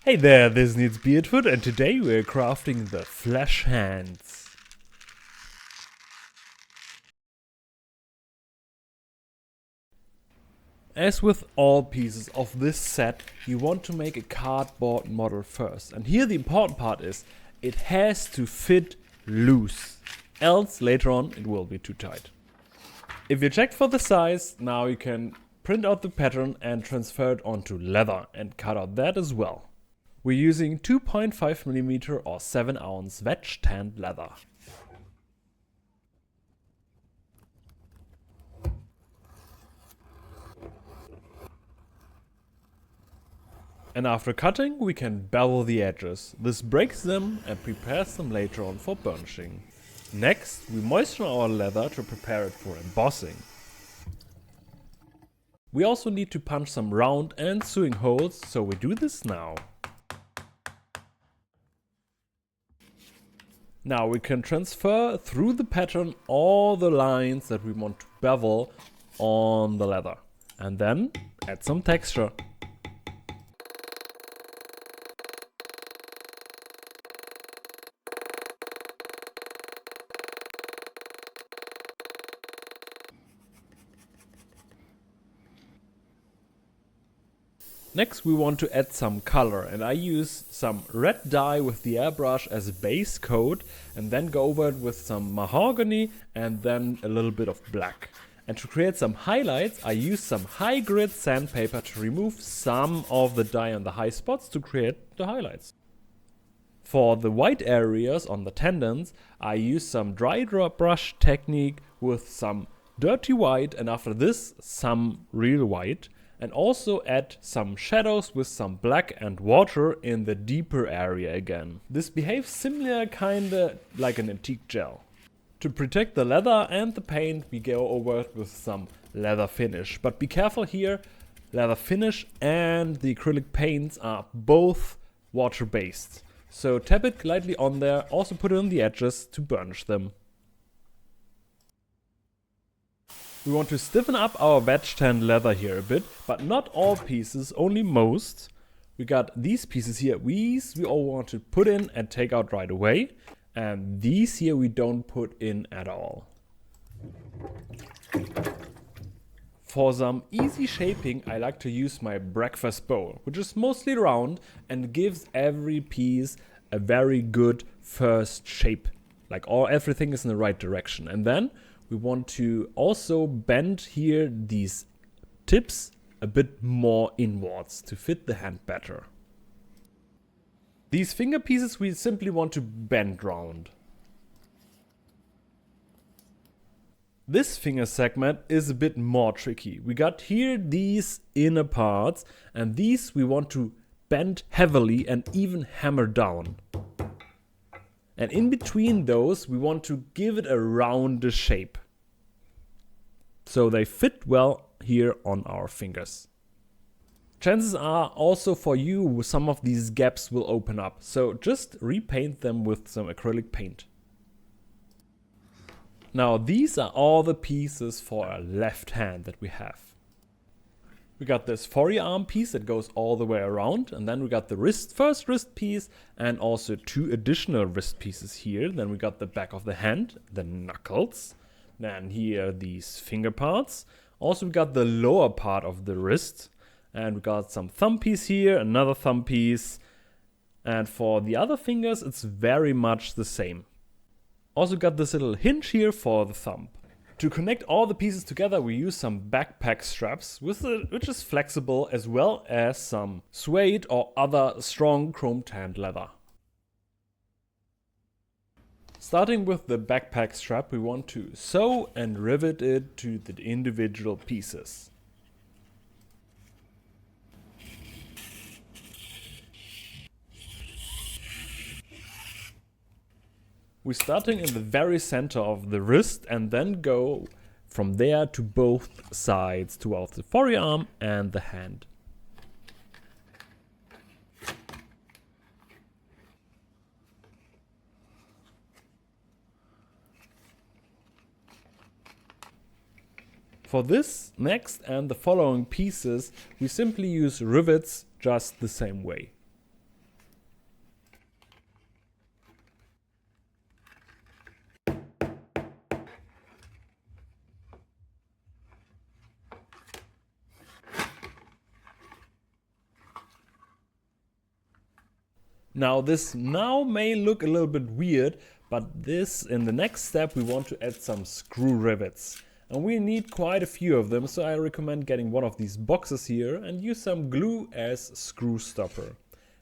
Hey there, this needs Beardfoot, and today we're crafting the flesh hands. As with all pieces of this set, you want to make a cardboard model first. And here the important part is, it has to fit loose. Else later on it will be too tight. If you check for the size, now you can print out the pattern and transfer it onto leather and cut out that as well. We're using 2.5mm or 7-ounce wedge tanned leather. And after cutting, we can bevel the edges. This breaks them and prepares them later on for burnishing. Next, we moisten our leather to prepare it for embossing. We also need to punch some round and sewing holes, so we do this now. Now we can transfer through the pattern all the lines that we want to bevel on the leather. And then add some texture. Next we want to add some color, and I use some red dye with the airbrush as a base coat and then go over it with some mahogany and then a little bit of black. And to create some highlights, I use some high grit sandpaper to remove some of the dye on the high spots to create the highlights. For the white areas on the tendons, I use some dry brush technique with some dirty white and after this some real white. And also add some shadows with some black and water in the deeper area again. This behaves similar kinda like an antique gel. To protect the leather and the paint, we go over it with some leather finish. But be careful here, leather finish and the acrylic paints are both water based. So tap it lightly on there, also put it on the edges to burnish them. We want to stiffen up our wedge tanned leather here a bit, but not all pieces, only most. We got these pieces here, these we all want to put in and take out right away. And these here we don't put in at all. For some easy shaping, I like to use my breakfast bowl, which is mostly round and gives every piece a very good first shape. Like everything is in the right direction. And then we want to also bend here these tips a bit more inwards to fit the hand better. These finger pieces we simply want to bend round. This finger segment is a bit more tricky. We got here these inner parts and these we want to bend heavily and even hammer down. And in between those, we want to give it a rounder shape. So they fit well here on our fingers. Chances are also for you, some of these gaps will open up. So just repaint them with some acrylic paint. Now these are all the pieces for our left hand that we have. We got this forearm piece that goes all the way around, and then we got the first wrist piece and also 2 additional wrist pieces here. Then we got the back of the hand, the knuckles, then here these finger parts. Also we got the lower part of the wrist and we got some thumb piece here, another thumb piece, and for the other fingers it's very much the same. Also got this little hinge here for the thumb. To connect all the pieces together we use some backpack straps which is flexible, as well as some suede or other strong chrome tanned leather. Starting with the backpack strap, we want to sew and rivet it to the individual pieces. We're starting in the very center of the wrist and then go from there to both sides towards the forearm and the hand. For this next and the following pieces, we simply use rivets just the same way. Now this now may look a little bit weird, but this, in the next step, we want to add some screw rivets. And we need quite a few of them, so I recommend getting one of these boxes here and use some glue as screw stopper.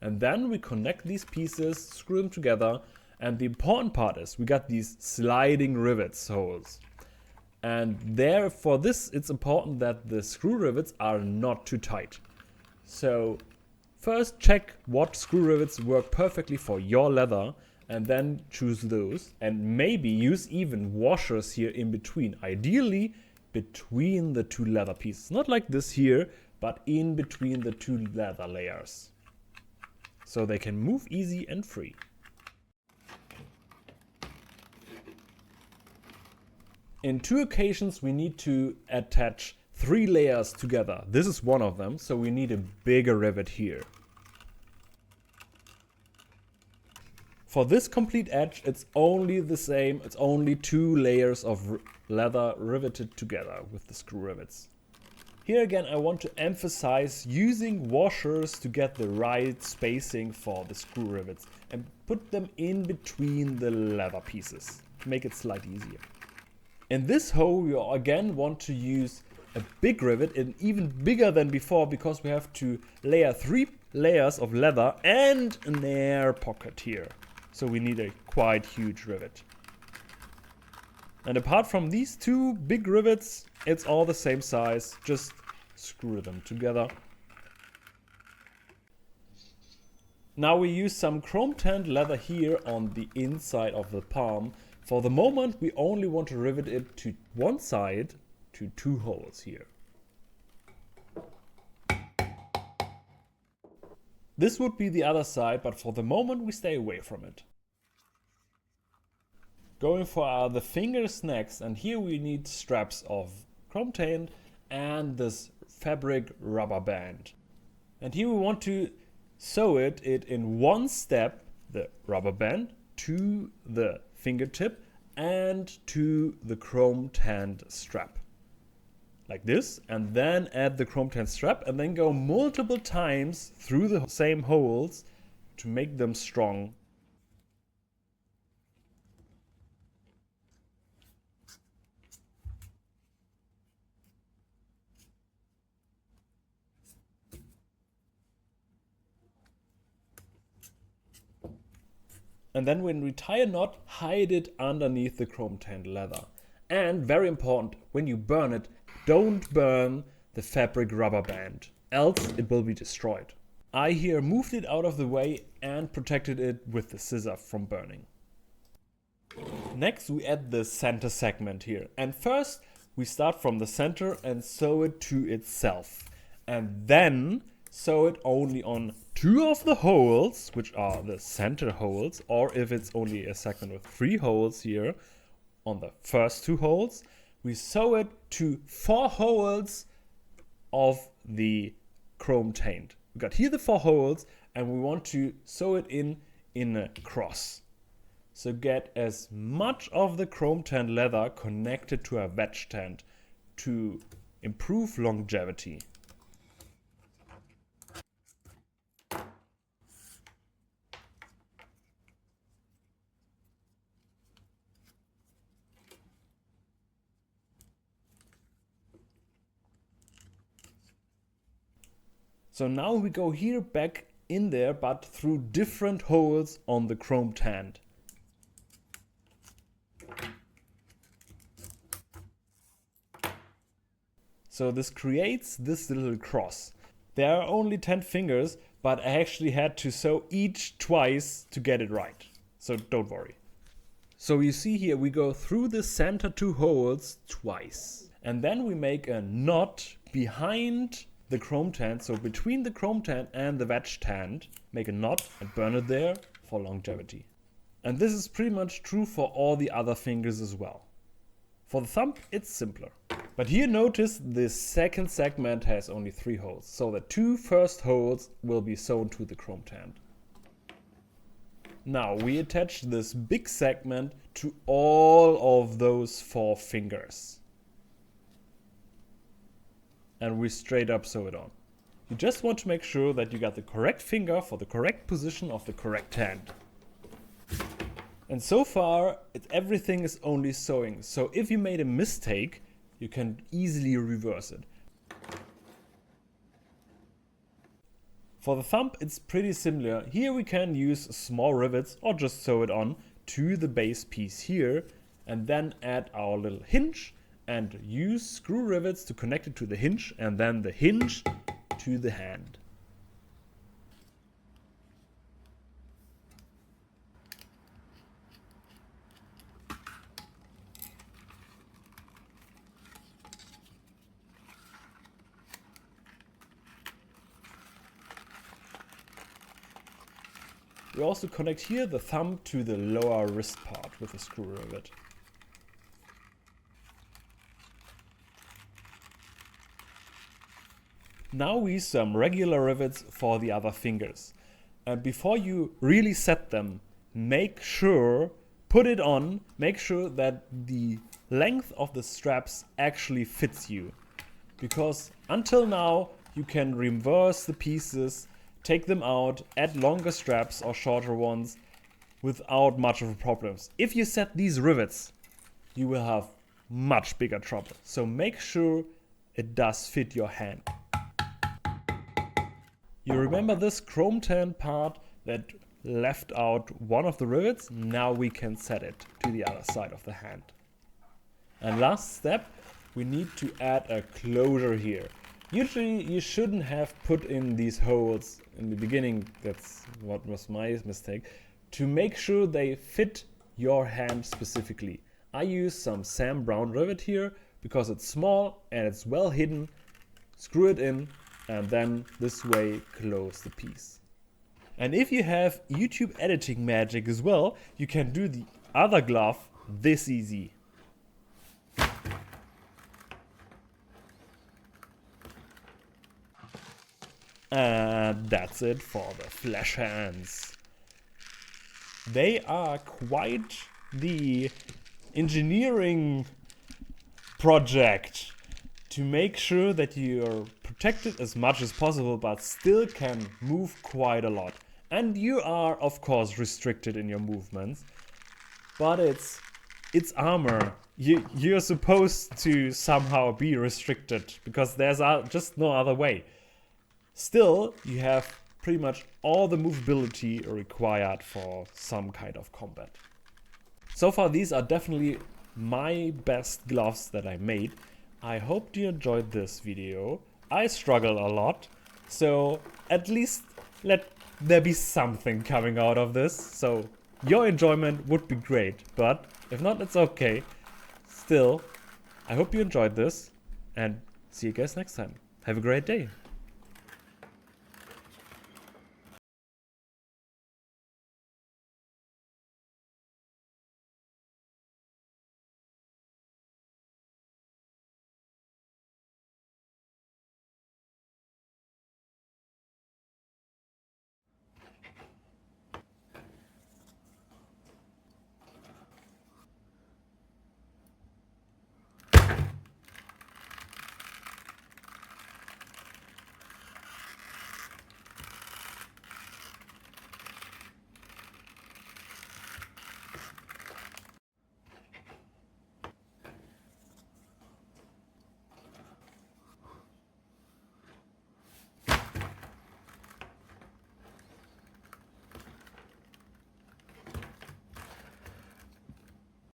And then we connect these pieces, screw them together, and the important part is we got these sliding rivets holes. And there, for this, it's important that the screw rivets are not too tight. So first check what screw rivets work perfectly for your leather, and then choose those, and maybe use even washers here in between, ideally between the two leather pieces, not like this here, but in between the two leather layers, so they can move easy and free. In 2 occasions we need to attach 3 layers together. This is one of them, so we need a bigger rivet here. For this complete edge, it's only the same, it's only 2 layers of leather riveted together with the screw rivets. Here again I want to emphasize using washers to get the right spacing for the screw rivets and put them in between the leather pieces to make it slightly easier. In this hole we again want to use a big rivet, and even bigger than before, because we have to layer 3 layers of leather and an air pocket here. So we need a quite huge rivet. And apart from these 2 big rivets, it's all the same size, just screw them together. Now we use some chrome tanned leather here on the inside of the palm. For the moment we only want to rivet it to one side, to 2 holes here. This would be the other side, but for the moment we stay away from it. Going for the fingers next, and here we need straps of chrome tanned and this fabric rubber band. And here we want to sew it in one step, the rubber band, to the fingertip and to the chrome tanned strap. Like this, and then add the chrome tanned strap and then go multiple times through the same holes to make them strong. And then when we tie a knot, hide it underneath the chrome tanned leather. And very important, when you burn it, don't burn the fabric rubber band, else it will be destroyed. I here moved it out of the way and protected it with the scissor from burning. Next we add the center segment here. And first we start from the center and sew it to itself. And then sew it only on 2 of the holes, which are the center holes, or if it's only a segment with 3 holes here, on the first 2 holes. We sew it to 4 holes of the chrome tanned. We got here the 4 holes, and we want to sew it in a cross. So get as much of the chrome tanned leather connected to a wedge tanned to improve longevity. So now we go here back in there, but through different holes on the chrome tanned. So this creates this little cross. There are only 10 fingers, but I actually had to sew each twice to get it right. So don't worry. So you see here we go through the center 2 holes twice. And then we make a knot behind the chrome tanned, so between the chrome tanned and the wedge tanned, make a knot and burn it there for longevity. And this is pretty much true for all the other fingers as well. For the thumb, it's simpler. But here notice the second segment has only 3 holes, so the 2 first holes will be sewn to the chrome tanned. Now we attach this big segment to all of those 4 fingers. And we straight up sew it on. You just want to make sure that you got the correct finger for the correct position of the correct hand. And so far, everything is only sewing. So if you made a mistake, you can easily reverse it. For the thumb, it's pretty similar. Here we can use small rivets or just sew it on to the base piece here and then add our little hinge and use screw rivets to connect it to the hinge and then the hinge to the hand. We also connect here the thumb to the lower wrist part with a screw rivet. Now we use some regular rivets for the other fingers. And before you really set them, make sure that the length of the straps actually fits you. Because until now you can reverse the pieces, take them out, add longer straps or shorter ones without much of a problem. If you set these rivets, you will have much bigger trouble. So make sure it does fit your hand. You remember this chrome tan part that left out one of the rivets? Now we can set it to the other side of the hand. And last step, we need to add a closure here. Usually you shouldn't have put in these holes in the beginning, that's what was my mistake, to make sure they fit your hand specifically. I use some Sam Brown rivet here because it's small and it's well hidden. Screw it in and then this way close the piece. And if you have YouTube editing magic as well, you can do the other glove this easy. And that's it for the flash hands. They are quite the engineering project to make sure that you're protected as much as possible but still can move quite a lot. And you are of course restricted in your movements, but it's armor. You're supposed to somehow be restricted because there's just no other way. Still, you have pretty much all the movability required for some kind of combat. So far, these are definitely my best gloves that I made. I hope you enjoyed this video. I struggled a lot, so at least let there be something coming out of this. So your enjoyment would be great, but if not, it's okay. Still, I hope you enjoyed this and see you guys next time. Have a great day.